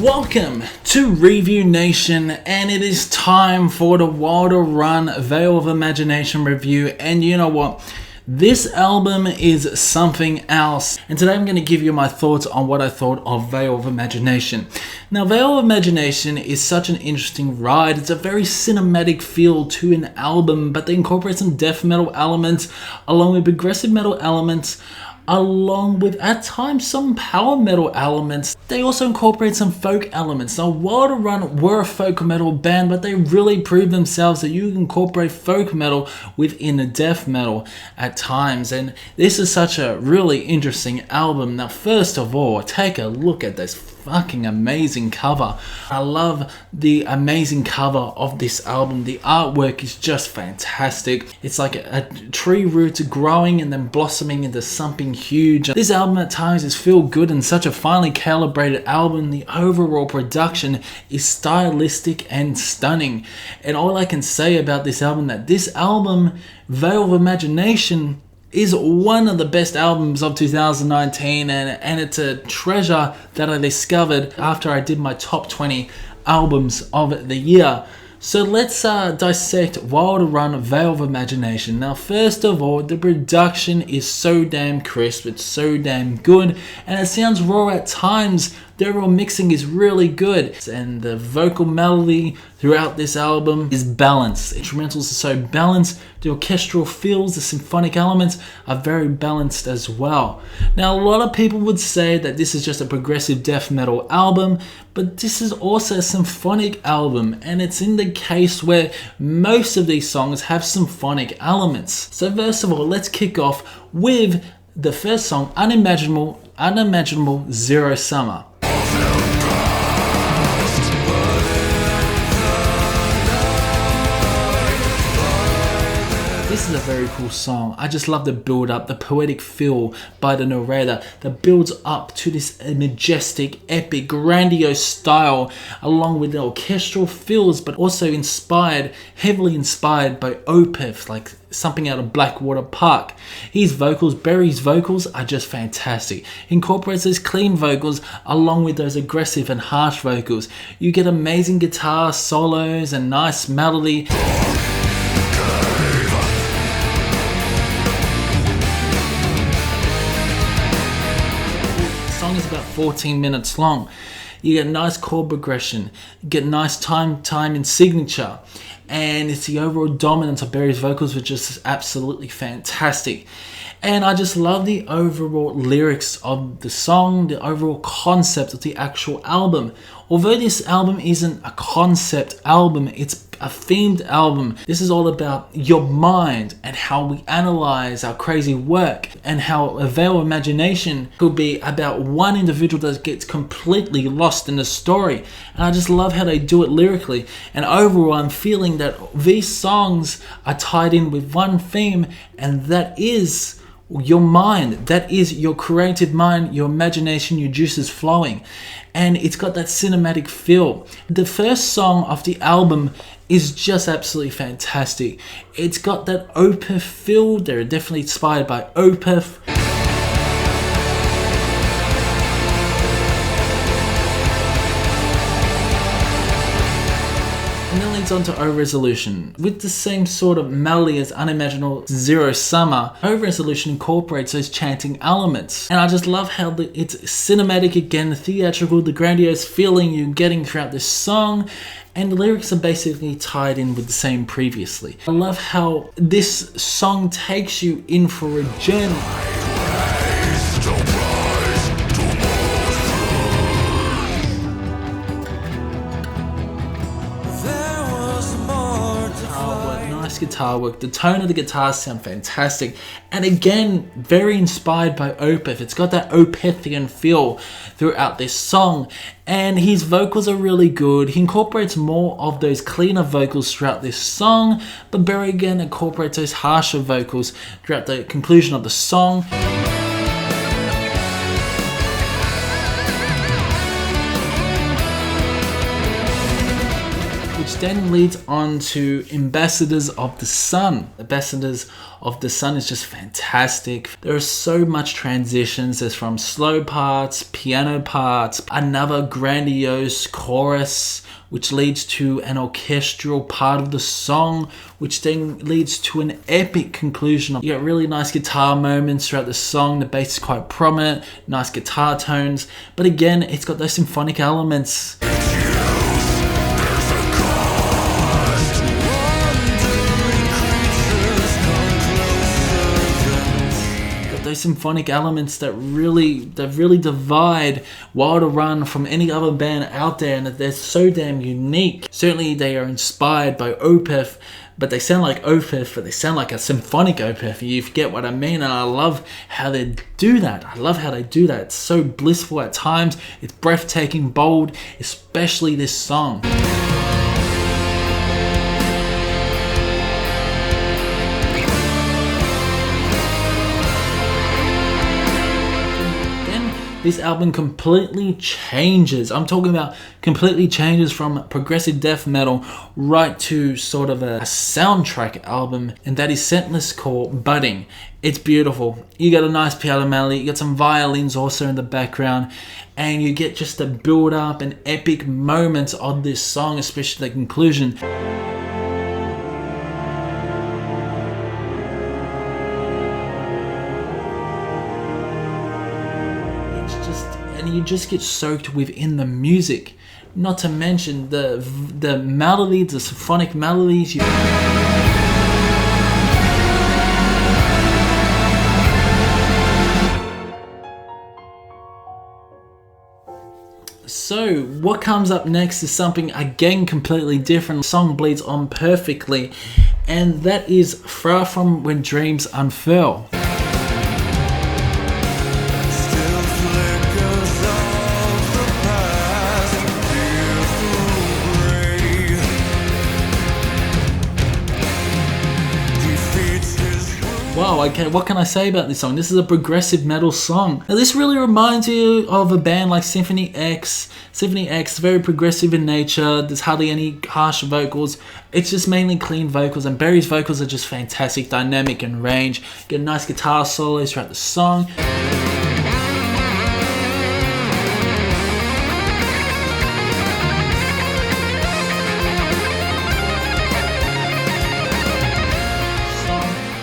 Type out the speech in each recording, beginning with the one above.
Welcome to Review Nation, and it is time for the Wilderun Veil of Imagination review. And you know what? This album is something else, and today I'm going to give you my thoughts on what I thought of Veil of Imagination. Now, Veil of Imagination is such an interesting ride. It's a very cinematic feel to an album, but they incorporate some death metal elements along with progressive metal elements, along with at times some power metal elements. They also incorporate some folk elements. Now, Wilderun were a folk metal band, but they really proved themselves that you can incorporate folk metal within a death metal at times, and this is such a really interesting album. Now, first of all, take a look at this fucking amazing cover. I love the amazing cover of this album. The artwork is just fantastic. It's like a tree roots growing and then blossoming into something huge. This album at times is feel good and such a finely calibrated album. The overall production is stylistic and stunning. And all I can say about this album, that this album, Veil of Imagination, is one of the best albums of 2019, and it's a treasure that I discovered after I did my top 20 albums of the year. So let's dissect Wilderun Veil of Imagination. Now, first of all, the production is so damn crisp, it's so damn good, and it sounds raw at times. The overall mixing is really good, and the vocal melody throughout this album is balanced. Instrumentals are so balanced. The orchestral feels, the symphonic elements are very balanced as well. Now, a lot of people would say that this is just a progressive death metal album, but this is also a symphonic album, and it's in the case where most of these songs have symphonic elements. So first of all, let's kick off with the first song, Unimaginable Zero Summer. This is a very cool song. I just love the build up, the poetic feel by the narrator that builds up to this majestic, epic, grandiose style, along with the orchestral feels, but also heavily inspired by Opeth, like something out of Blackwater Park. His vocals, Barry's vocals, are just fantastic. He incorporates those clean vocals along with those aggressive and harsh vocals. You get amazing guitar solos and nice melody. The song is about 14 minutes long. You get nice chord progression, you get nice time and signature, and it's the overall dominance of Barry's vocals, which is absolutely fantastic. And I just love the overall lyrics of the song, the overall concept of the actual album. Although this album isn't a concept album, it's a themed album. This is all about your mind and how we analyze our crazy work, and how a Veil of Imagination could be about one individual that gets completely lost in the story. And I just love how they do it lyrically. And overall, I'm feeling that these songs are tied in with one theme, and that is your mind. That is your creative mind, your imagination, your juices flowing. And it's got that cinematic feel. The first song of the album is just absolutely fantastic. It's got that Opeth feel. They're definitely inspired by Opeth. And then leads on to O Resolution. With the same sort of melody as Unimaginable Zero Summer, O Resolution incorporates those chanting elements. And I just love how it's cinematic again, the theatrical, the grandiose feeling you're getting throughout this song. And the lyrics are basically tied in with the same previously. I love how this song takes you in for a journey. Nice guitar work. The tone of the guitars sound fantastic, and again, very inspired by Opeth. It's got that Opethian feel throughout this song, and his vocals are really good. He incorporates more of those cleaner vocals throughout this song, but Barry again incorporates those harsher vocals throughout the conclusion of the song. which then leads on to Ambassadors of the Sun. Ambassadors of the Sun is just fantastic. There are so much transitions. There's from slow parts, piano parts, another grandiose chorus, which leads to an orchestral part of the song, which then leads to an epic conclusion. You get really nice guitar moments throughout the song. The bass is quite prominent, nice guitar tones, but again, it's got those symphonic elements. Those symphonic elements that really divide Wilderun from any other band out there, and that they're so damn unique. Certainly they are inspired by Opeth, but they sound like Opeth, but they sound like a symphonic Opeth. You get what I mean? And I love how they do that. It's so blissful at times. It's breathtaking, bold, especially this song. This album completely changes. I'm talking about completely changes from progressive death metal right to sort of a soundtrack album, and that is Scentless called Budding. It's beautiful. You got a nice piano melody, you got some violins also in the background, and you get just a build up and epic moments on this song, especially the conclusion. You just get soaked within the music, not to mention the melodies, the symphonic melodies. So what comes up next is something again completely different. The song bleeds on perfectly, and that is Far From When Dreams Unfurl. Wow, okay, what can I say about this song? This is a progressive metal song. Now this really reminds you of a band like Symphony X. Symphony X is very progressive in nature. There's hardly any harsh vocals. It's just mainly clean vocals, and Barry's vocals are just fantastic, dynamic and range. Get nice guitar solos throughout the song.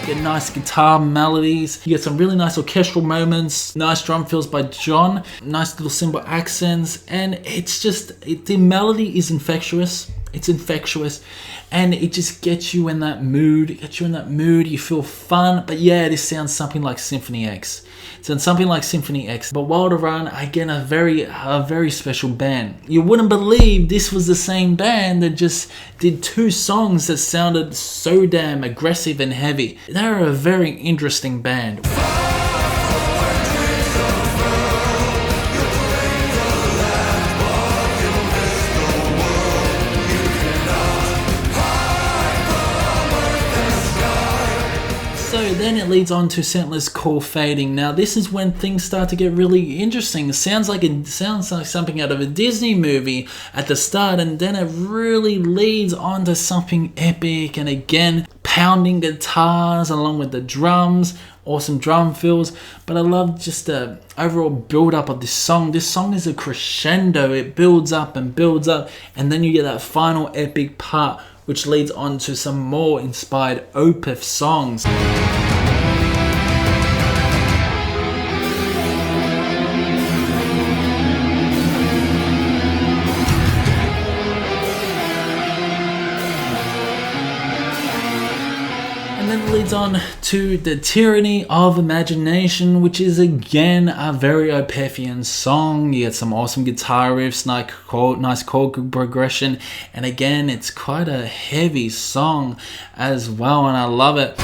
Get nice guitar melodies. You get some really nice orchestral moments, nice drum fills by John, nice little cymbal accents, and the melody is infectious. It's infectious, and it just gets you in that mood. You feel fun, but yeah, this sounds something like Symphony X. But Wilderun, again, a very special band. You wouldn't believe this was the same band that just did two songs that sounded so damn aggressive and heavy. They're a very interesting band. So then it leads on to Scentless Call Fading. Now this is when things start to get really interesting. It sounds like something out of a Disney movie at the start, and then it really leads on to something epic, and again pounding guitars along with the drums, awesome drum fills. But I love just the overall build up of this song. This song is a crescendo. It builds up, and then you get that final epic part, which leads on to some more inspired Opeth songs. And then it leads on to The Tyranny of Imagination, which is again a very Opethian song. You get some awesome guitar riffs, nice chord progression, and again it's quite a heavy song as well, and I love it.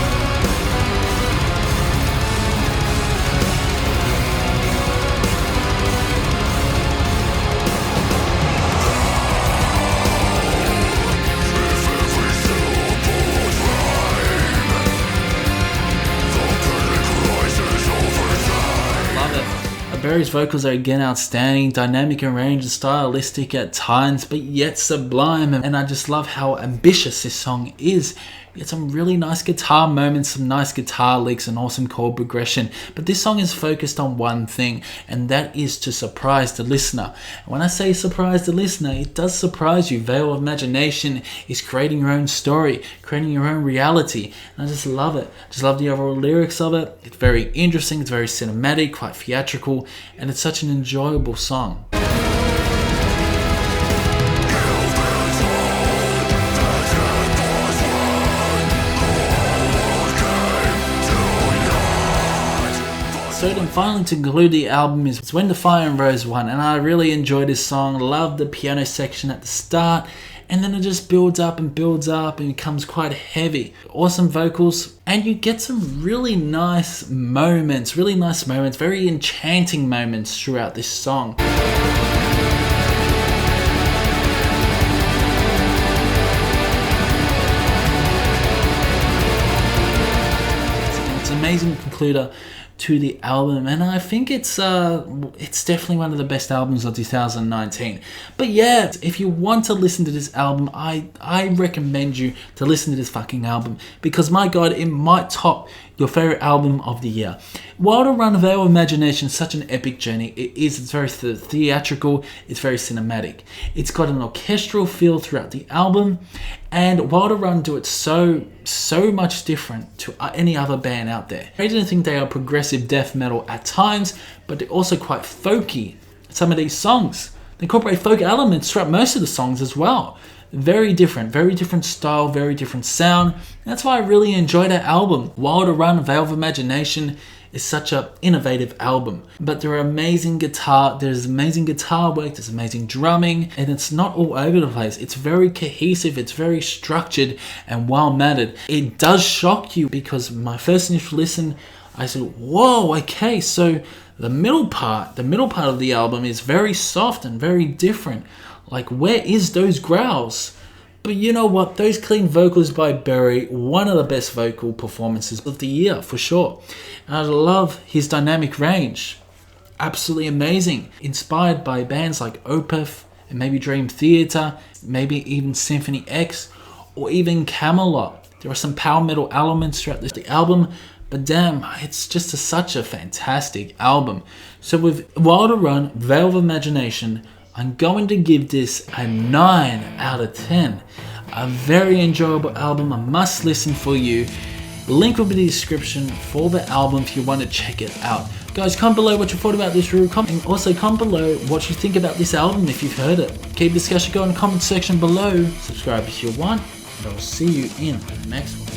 Barry's vocals are again outstanding, dynamic and range and stylistic at times, but yet sublime, and I just love how ambitious this song is. You get some really nice guitar moments, some nice guitar licks, and awesome chord progression. But this song is focused on one thing, and that is to surprise the listener. And when I say surprise the listener, it does surprise you. Veil of Imagination is creating your own story, creating your own reality. And I just love it. Just love the overall lyrics of it. It's very interesting, it's very cinematic, quite theatrical, and it's such an enjoyable song. So then finally to conclude the album is When the Fire and Rose won, and I really enjoyed this song. Love the piano section at the start, and then it just builds up and becomes quite heavy. Awesome vocals, and you get some really nice moments, very enchanting moments throughout this song. It's an amazing concluder to the album, and I think it's definitely one of the best albums of 2019. But yeah, if you want to listen to this album, I recommend you to listen to this fucking album, because my god, it might top your favorite album of the year. Wilderun, Veil of Imagination is such an epic journey. It's very theatrical, it's very cinematic. It's got an orchestral feel throughout the album, and Wilderun do it so much different to any other band out there. I don't think they are progressive death metal at times, but they're also quite folky. Some of these songs, they incorporate folk elements throughout most of the songs as well. Very different style, very different sound. That's why I really enjoy that album. Wilderun, Veil of Imagination is such an innovative album. But there's amazing guitar work, there's amazing drumming, and it's not all over the place. It's very cohesive, it's very structured and well mannered. It does shock you, because my first initial listen, I said, whoa, okay, so the middle part of the album is very soft and very different. Like, where is those growls? But you know what? Those clean vocals by Barry, one of the best vocal performances of the year, for sure. And I love his dynamic range. Absolutely amazing. Inspired by bands like Opeth, and maybe Dream Theater, maybe even Symphony X, or even Camelot. There are some power metal elements throughout the album, but damn, it's just such a fantastic album. So with Wilderun, Veil of Imagination, I'm going to give this a 9 out of 10. A very enjoyable album, a must listen for you. The link will be in the description for the album if you want to check it out. Guys, comment below what you thought about this review, and also comment below what you think about this album if you've heard it. Keep the discussion going in the comment section below. Subscribe if you want, and I will see you in the next one.